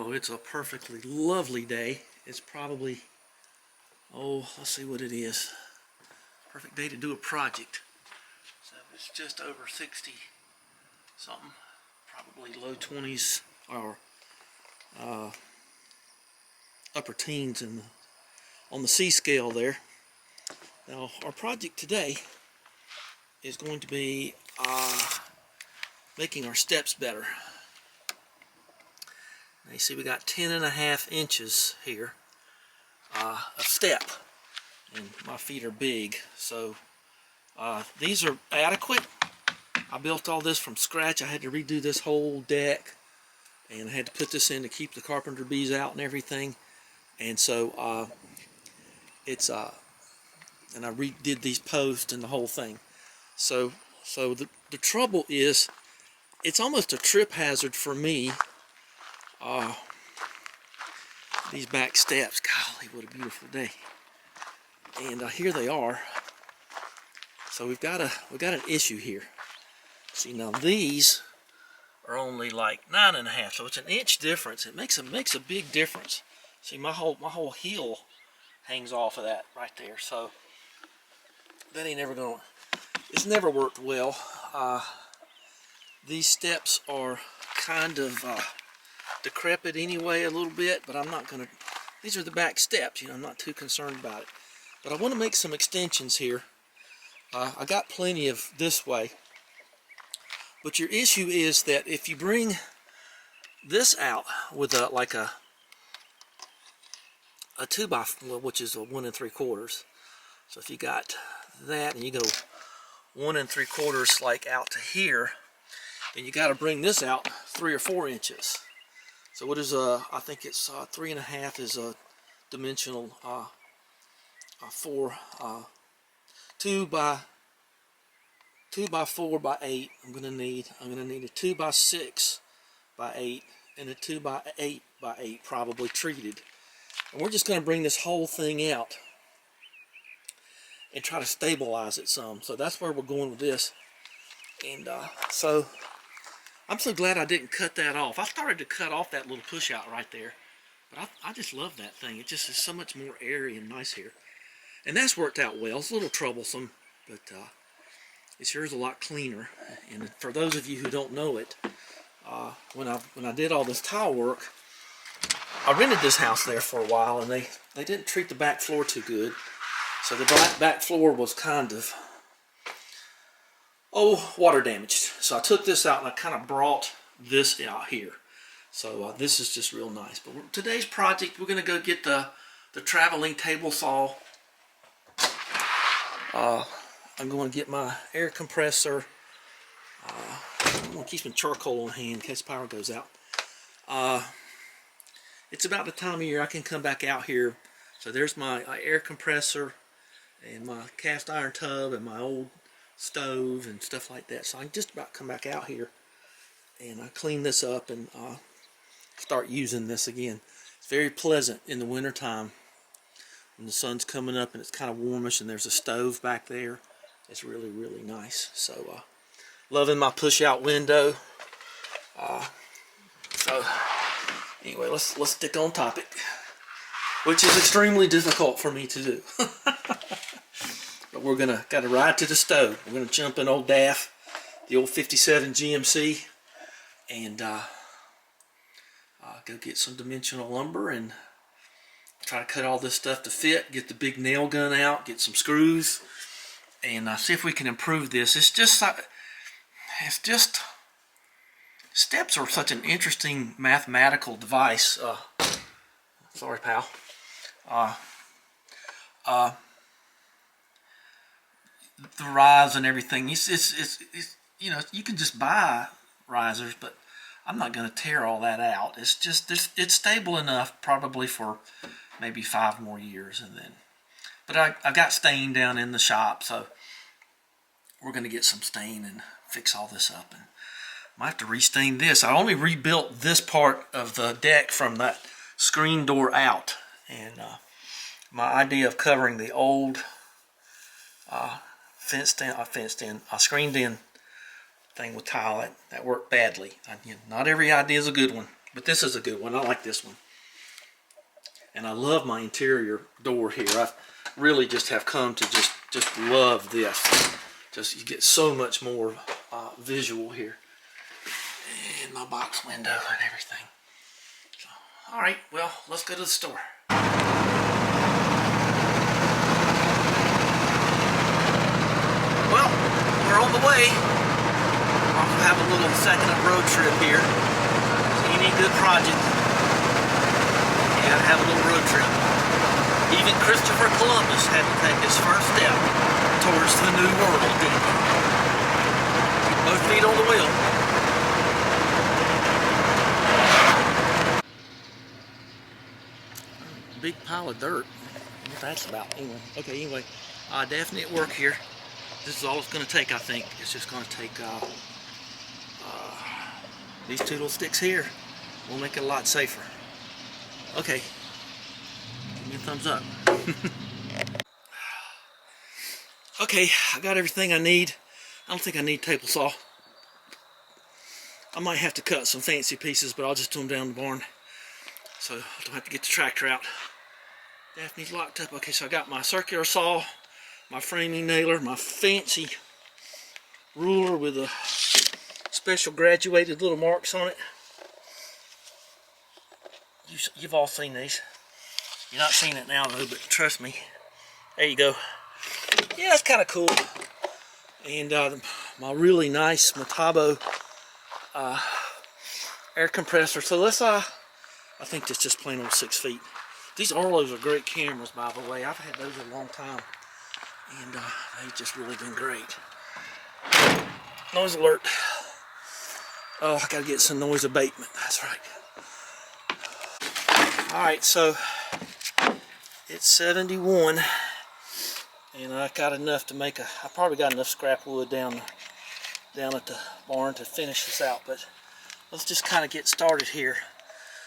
know it's a perfectly lovely day. It's probably, oh, let's see what it is. Perfect day to do a project. So it's just over 60 something, probably low 20s or upper teens on the C scale there. Now our project today is going to be making our steps better. Now you see we got 10.5 inches here of step, and my feet are big, so these are adequate. I built all this from scratch. I had to redo this whole deck, and I had to put this in to keep the carpenter bees out and everything. And so and I redid these posts and the whole thing. So the trouble is, it's almost a trip hazard for me. These back steps, golly, what a beautiful day. And here they are. So we've got an issue here. See, now these are only like 9.5, so it's an inch difference. It makes a big difference. See, my whole heel hangs off of that right there. So that ain't ever gonna. It's never worked well. These steps are kind of decrepit anyway, a little bit, but I'm not gonna. These are the back steps, you know. I'm not too concerned about it. But I want to make some extensions here. I got plenty of this way. But your issue is that if you bring this out with like a 2x4, which is a 1 3/4. So if you got that and you go 1 3/4 like out to here, then you got to bring this out 3 or 4 inches. So what is I think it's 3.5 is a dimensional 2 by 4 by 8. I'm gonna need a 2 by 6 by 8 and a 2 by 8 by 8, probably treated. And we're just gonna bring this whole thing out and try to stabilize it some. So that's where we're going with this. And so I'm so glad I didn't cut that off. I started to cut off that little push out right there, but I just love that thing. It just is so much more airy and nice here. And that's worked out well. It's a little troublesome, but it sure is a lot cleaner. And for those of you who don't know it, when I did all this tile work, I rented this house there for a while, and they didn't treat the back floor too good. So the back floor was kind of, water damaged. So I took this out and I kind of brought this out here. So this is just real nice. But today's project, we're going to go get the traveling table saw. I'm going to get my air compressor. I'm going to keep some charcoal on hand in case power goes out. It's about the time of year I can come back out here. So there's my air compressor and my cast iron tub and my old stove and stuff like that. So I can just about come back out here and clean this up and start using this again. It's very pleasant in the winter time when the sun's coming up and it's kind of warmish and there's a stove back there. It's really, really nice. So loving my push out window. So anyway, let's stick on topic, which is extremely difficult for me to do. But we're got to ride to the stove. We're gonna jump in old Daff, the old 57 GMC, and go get some dimensional lumber and try to cut all this stuff to fit. Get the big nail gun out, get some screws, and see if we can improve this. It's just steps are such an interesting mathematical device. Sorry, pal. The rise and everything. It's you know, you can just buy risers, but I'm not going to tear all that out. It's just it's stable enough probably for maybe 5 more years, and then. But I got stain down in the shop, so we're going to get some stain and fix all this up. And I might have to restain this. I only rebuilt this part of the deck from that screen door out, and my idea of covering the old screened in thing with tile, that worked badly. Not every idea is a good one, But this is a good one. I like this one. And I love my interior door here. I really just have come to just love this. Just you get so much more visual here. And my box window and everything. So, all right, well, let's go to the store. Well, we're on the way. I'll have a little second road trip here. Any good project, you gotta have a little road trip. Even Christopher Columbus had to take his first step towards the New World, didn't he? Both feet on the wheel. Big pile of dirt. What that's about, anyway. Okay, anyway, Daphne at work here. This is all it's going to take, I think. It's just going to take these two little sticks here. We'll make it a lot safer. Okay, give me a thumbs up. Okay, I got everything I need. I don't think I need a table saw. I might have to cut some fancy pieces, but I'll just do them down the barn. So I don't have to get the tractor out. Daphne's locked up. Okay, so I got my circular saw, my framing nailer, my fancy ruler with a special graduated little marks on it. You've all seen these. You're not seeing it now though, but trust me. There you go. Yeah, it's kind of cool. And my really nice Metabo air compressor. So let's I think that's just plain old 6 feet. These Arlos are great cameras, by the way. I've had those a long time, and they've just really been great. Noise alert. Oh, I gotta get some noise abatement. That's right. All right, so it's 71, and I got enough to make I probably got enough scrap wood down at the barn to finish this out. But let's just kind of get started here.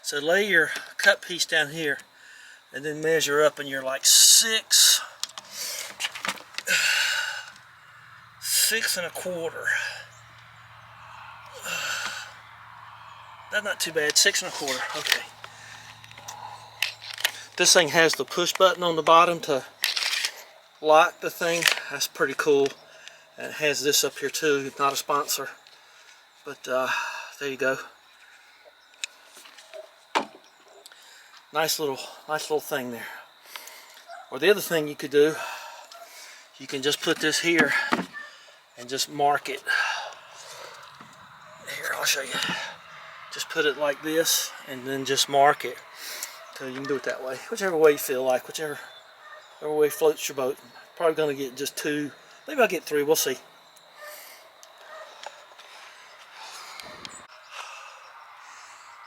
So lay your cut piece down here, and then measure up, and you're like 6 1/4. That's not too bad. 6 1/4. Okay. This thing has the push button on the bottom to lock the thing. That's pretty cool. And it has this up here too. It's not a sponsor, but there you go. Nice little thing there. Or the other thing you could do, you can just put this here and just mark it. Here, I'll show you. Just put it like this and then just mark it. So you can do it that way. Whichever way you feel like, whichever way floats your boat. Probably gonna get just 2, maybe I'll get 3, we'll see.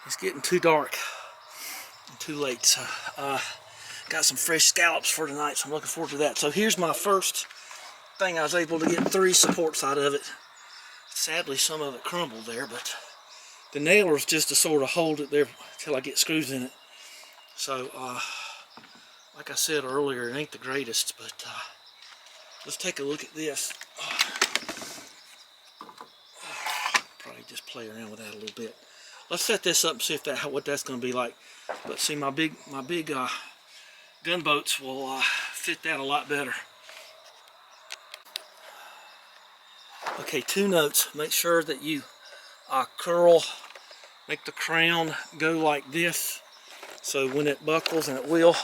It's getting too dark. Too late, so got some fresh scallops for tonight, so I'm looking forward to that. So here's my first thing. I was able to get 3 supports out of it. Sadly, some of it crumbled there, but the nailer's just to sort of hold it there until I get screws in it. So like I said earlier, it ain't the greatest, but let's take a look at this. Probably just play around with that a little bit. Let's set this up and see if what that's going to be like. But see, my big gunboats will fit that a lot better. Okay, 2 notes. Make sure that you curl, make the crown go like this. So when it buckles, and it will,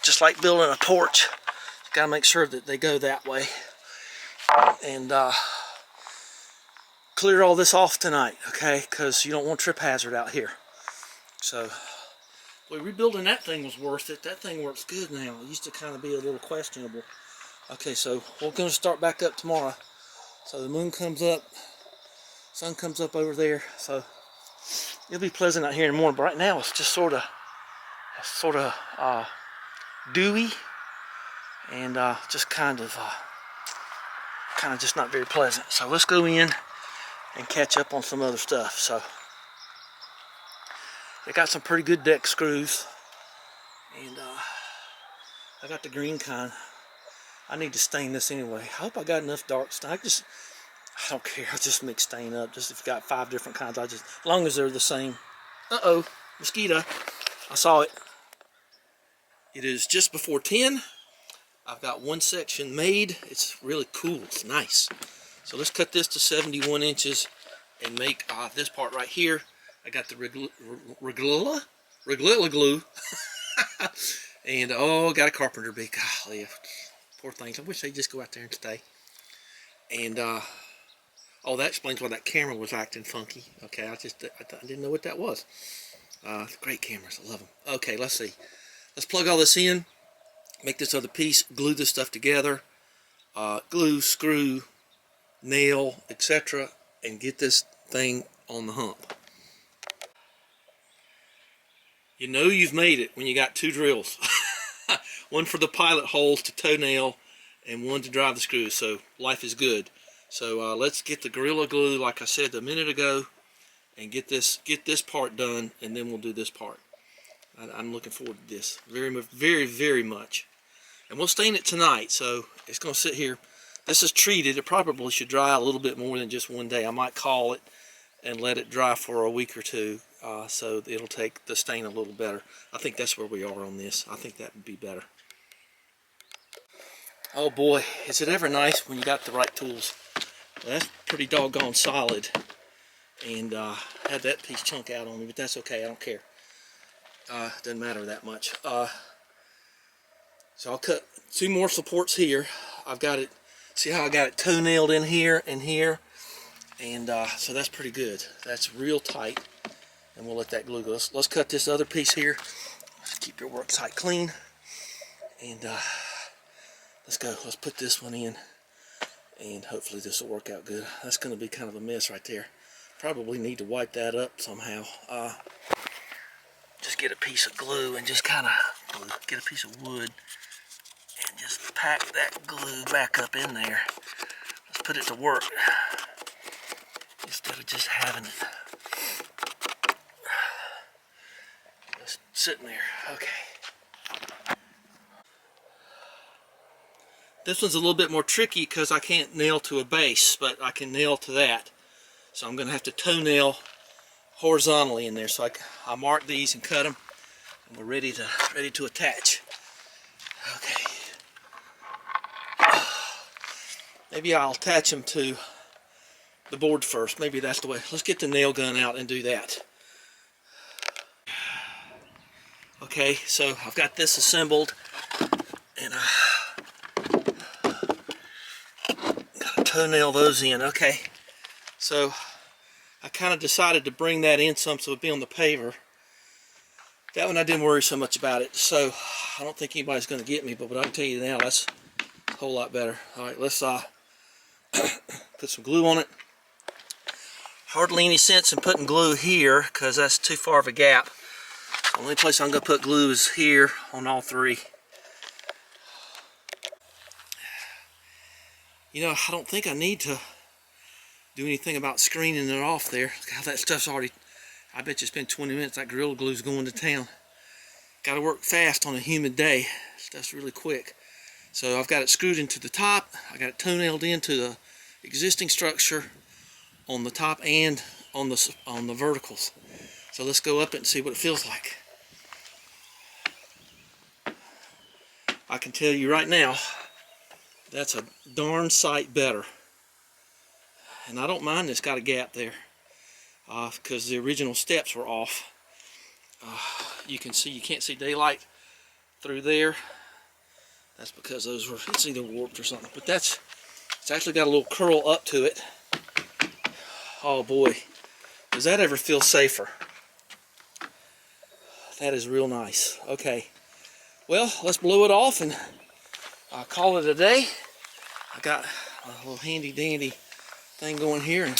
just like building a porch, you gotta make sure that they go that way. And clear all this off tonight, okay? Because you don't want trip hazard out here. So, boy, rebuilding that thing was worth it. That thing works good now. It used to kind of be a little questionable. Okay, so we're going to start back up tomorrow. So the moon comes up, sun comes up over there. So it'll be pleasant out here in the morning. But right now it's just sort of dewy and just kind of just not very pleasant. So let's go in and catch up on some other stuff. So they got some pretty good deck screws, and I got the green kind. I need to stain this anyway. I hope I got enough dark stain. I don't care. I just mix stain up. Just if you got 5 different kinds, as long as they're the same Uh-oh, mosquito. I saw it. It is just before 10. I've got one section made. It's really cool. It's nice. So let's cut this to 71 inches and make this part right here. I got the Reglilla glue. And oh, got a carpenter bee. Golly, poor things. I wish they'd just go out there and stay. And oh, that explains why that camera was acting funky. Okay, I didn't know what that was. Great cameras, I love them. Okay, let's see. Let's plug all this in, make this other piece, glue this stuff together, glue, screw, nail, etc., and get this thing on the hump. You know you've made it when you got 2 drills. One for the pilot holes to toenail and one to drive the screws, so life is good. So let's get the Gorilla Glue, like I said a minute ago, and get this part done, and then we'll do this part. I'm looking forward to this very much. And we'll stain it tonight, so it's going to sit here. This is treated. It probably should dry a little bit more than just one day. I might call it and let it dry for a week or two, so it'll take the stain a little better. I think that's where we are on this. I think that would be better. Oh boy, is it ever nice when you got the right tools. Well, that's pretty doggone solid, and had that piece chunk out on me, but that's okay, I don't care. Doesn't matter that much. So I'll cut 2 more supports here. I've got it, see how I got it toenailed in here and here, and so that's pretty good. That's real tight, and we'll let that glue go. Let's cut this other piece here. Just keep your work site clean, and let's go. Let's put this one in, and hopefully this will work out good. That's going to be kind of a mess right there. Probably need to wipe that up somehow. Just get a piece of glue and just kind of get a piece of wood and just pack that glue back up in there. Let's put it to work instead of just having it just sitting there. Okay. This one's a little bit more tricky because I can't nail to a base, but I can nail to that. So I'm going to have to toenail horizontally in there. So I mark these and cut them, and we're ready to attach. Okay. Maybe I'll attach them to the board first. Maybe that's the way. Let's get the nail gun out and do that. Okay, so I've got this assembled, and gotta toenail those in. Okay, so I kind of decided to bring that in some so it'd be on the paver. That one I didn't worry so much about it, so I don't think anybody's going to get me, but what I can tell you now, that's a whole lot better. Alright, let's put some glue on it. Hardly any sense in putting glue here because that's too far of a gap. The only place I'm going to put glue is here on all 3. You know, I don't think I need to do anything about screening it off there. God, that stuff's already, I bet you spend 20 minutes, that Gorilla Glue's going to town. Got to work fast on a humid day. Stuff's really quick. So I've got it screwed into the top. I got it toenailed into the existing structure on the top and on the verticals. So let's go up it and see what it feels like. I can tell you right now, that's a darn sight better. And I don't mind it's got a gap there because the original steps were off. You can see, you can't see daylight through there. That's because those were, it's either warped or something. But it's actually got a little curl up to it. Oh boy, does that ever feel safer? That is real nice. Okay, well, let's blow it off and call it a day. I got a little handy dandy thing going here. And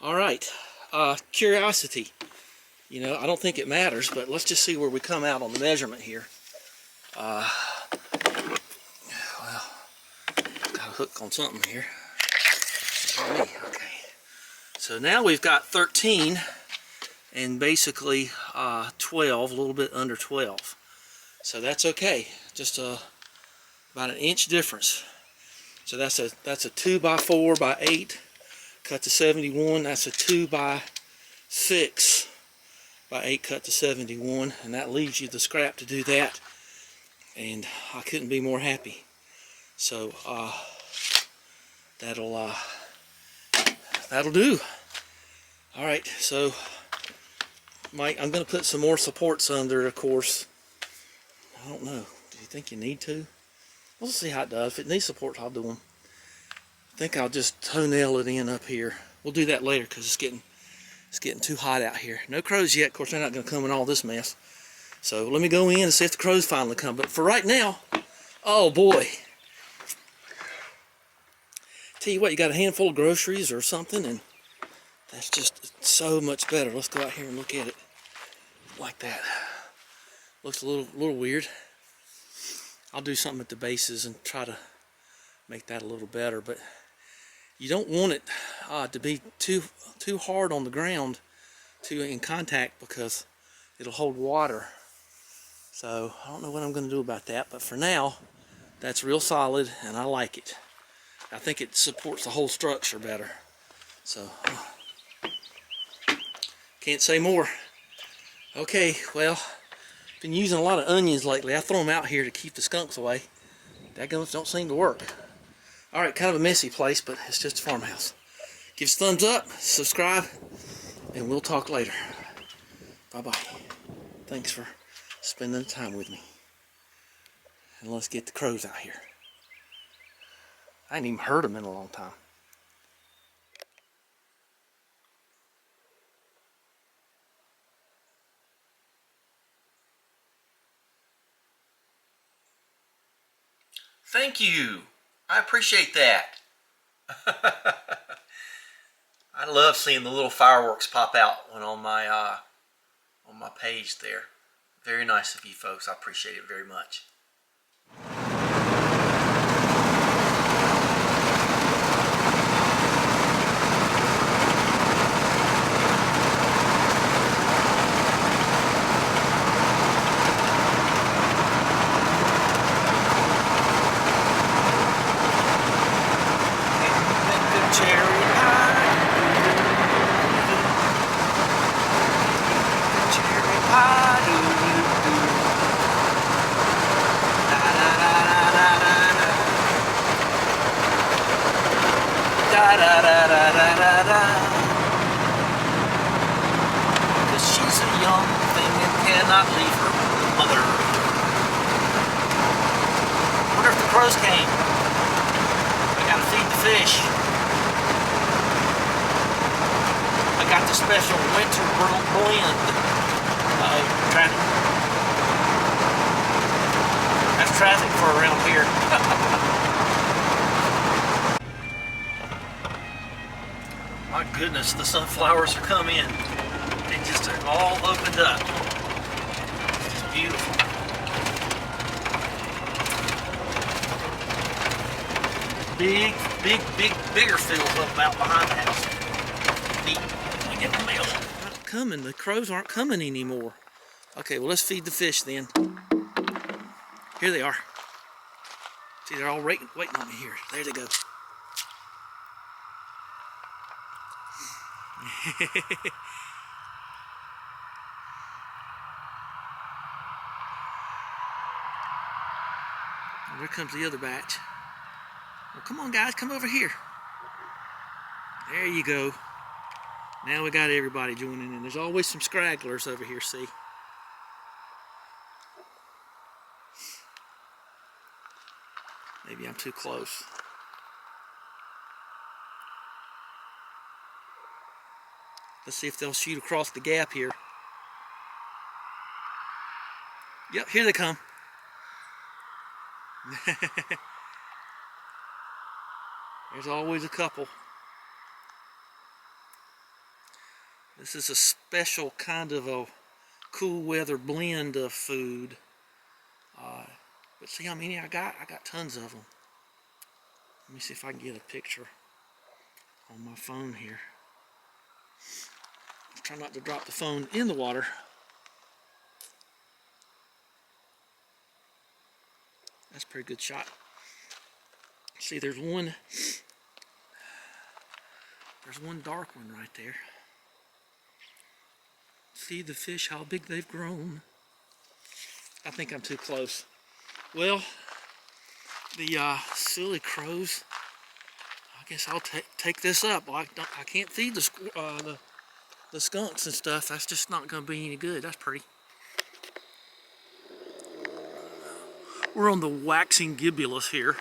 all right, curiosity. You know, I don't think it matters, but let's just see where we come out on the measurement here. Well, got a hook on something here. Okay, so now we've got 13 and basically 12, a little bit under 12. So that's okay. Just About an inch difference. So that's a 2 by 4 by 8 cut to 71. That's a 2 by 6 by 8 cut to 71, and that leaves you the scrap to do that. And I couldn't be more happy. So that'll do. All right, so Mike, I'm gonna put some more supports under, of course. I don't know. Do you think you need to? We'll see how it does. If it needs support, I'll do them. I think I'll just toenail it in up here. We'll do that later because it's getting too hot out here. No crows yet. Of course, they're not going to come in all this mess. So let me go in and see if the crows finally come. But for right now, oh boy. Tell you what, you got a handful of groceries or something, and that's just so much better. Let's go out here and look at it like that. Looks a little weird. I'll do something at the bases and try to make that a little better, but you don't want it to be too hard on the ground in contact, because it'll hold water. So I don't know what I'm going to do about that, but for now that's real solid and I like it. I think it supports the whole structure better. So can't say more. Okay, well, been using a lot of onions lately. I throw them out here to keep the skunks away. Daggums don't seem to work. Alright, kind of a messy place, but it's just a farmhouse. Give us a thumbs up, subscribe, and we'll talk later. Bye-bye. Thanks for spending the time with me. And let's get the crows out here. I ain't even heard them in a long time. Thank you. I appreciate that. I love seeing the little fireworks pop out when on my page there. Very nice of you folks. I appreciate it very much. Cause she's a young thing and cannot leave her mother. Wonder if the crows came. I gotta feed the fish. I got the special winter blend. Traffic. That's traffic for around here. My goodness, the sunflowers are coming in. They just are all opened up. It's just beautiful. Bigger field up out behind the house. Neat. Let me get the mail. They're not coming. The crows aren't coming anymore. Okay, well, let's feed the fish then. Here they are. See, they're all waiting on me here. There they go. There comes the other batch. Well, come on, guys, come over here. There you go. Now we got everybody joining in. There's always some scragglers over here, see? Maybe I'm too close. Let's see if they'll shoot across the gap here. Yep, here they come. There's always a couple. This is a special kind of a cool weather blend of food. But see how many I got? I got tons of them. Let me see if I can get a picture on my phone here. Try not to drop the phone in the water. That's a pretty good shot. See, there's one dark one right there. See the fish, how big they've grown. I think I'm too close. Well, the silly crows, I guess I'll take this up. Well, I can't feed the skunks and stuff. That's just not going to be any good. That's pretty. We're on the waxing gibulus here.